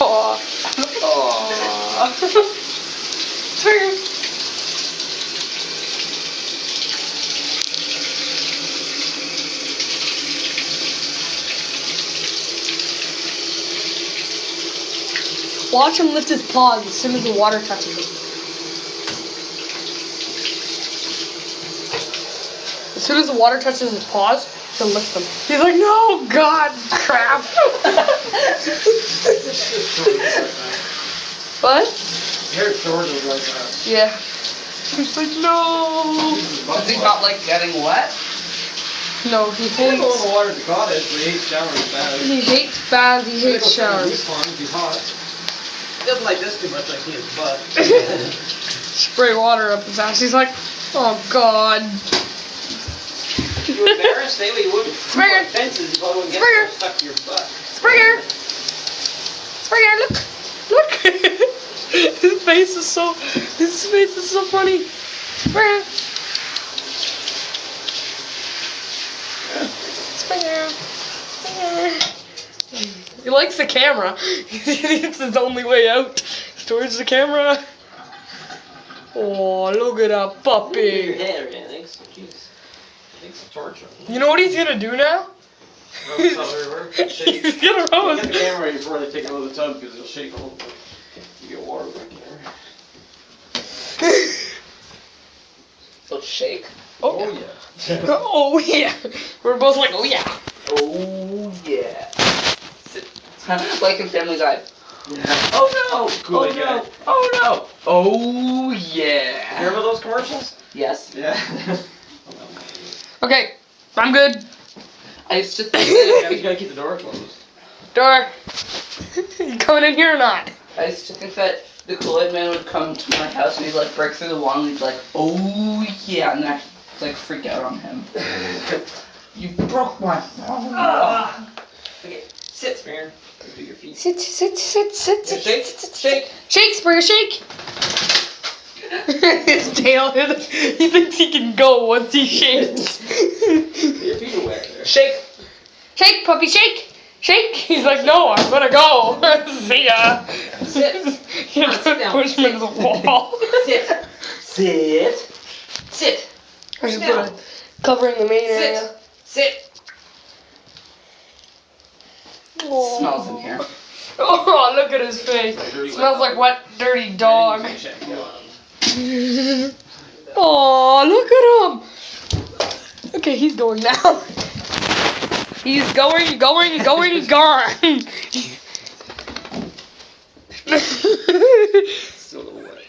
Oh. Oh. Trigger. Watch him lift his paws as soon as the water touches him. As soon as the water touches his paws, he'll lift them. He's like, no, God, crap. What? Your sword was like that. Yeah. He's like, no. Does he not like getting wet? No, he He doesn't want hates. the water at the cottage, but he hates showering bad. He hates baths. He hates showers. It'd be hot. He doesn't like this too much, like his butt. Spray water up his ass. He's like, oh God. You embarrassed? Maybe you wouldn't. Springer. Fences, you probably wouldn't get Springer. stuck to your butt. Springer. Springer, look. Look. His face is so funny. Springer. Springer. Springer. He likes the camera. It's his only way out. Towards the camera. Oh, look at that Your puppy. hair, yeah, thanks. Jeez. Thanks for torture. You know what he's gonna do now? Rub the tub everywhere. Shake. He's gonna rub Get the his... camera ready before they take it out of the tub because it'll shake a little bit. You get water back there. He'll shake. Oh yeah. Oh yeah. We're both like, oh yeah. Oh yeah. Like in Family Guy. Yeah. Oh no! Good Oh no! guy. Oh no! Oh yeah! Remember those commercials? Yes. Yeah. Okay, I'm good. I used to think Yeah, you that. gotta keep the door closed. Door. You coming in here or not? I used to think that the Kool-Aid Man would come to my house and he'd like break through the wall and he'd be like, oh yeah, and I'd like freak out on him. You broke my phone. Okay, sit, Springer. Do your feet. Sit. Yeah, shake. Shake. Shake, Springer, shake. His tail. He thinks he can go once he shakes. Your feet are wet there. Shake. Shake, puppy, shake. Shake. He's like, no, I'm gonna go. See ya. Sit. You have to down. push him into the wall. Sit. Sit. Sit. I should put a covering the main area. Sit. Sit. Oh. Smells in here. Oh, look at his face. Smells like wet, dirty dog. Oh, look at him. Okay, he's going now. He's going, gone. Still a little wet.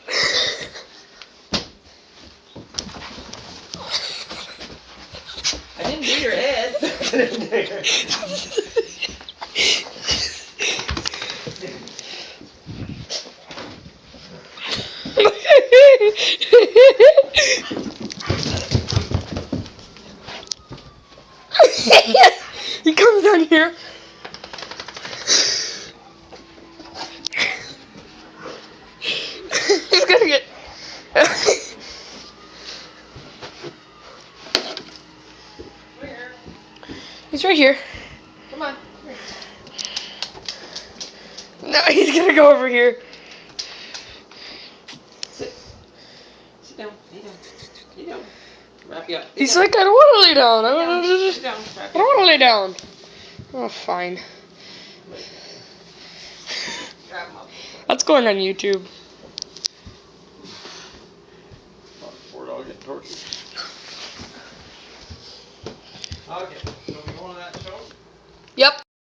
I didn't do your head. He comes down here. He's gonna get. He's right here. Come on. No, he's gonna go over here. Sit. Sit down. Lay down. Lay down. Wrap you up. Lay He's down. like, I don't want to lay down. I Lay don't down. want to lay down. Oh, fine. Grab him up. That's going on YouTube. Poor dog getting tortured. Okay, so we going to that show? Yep.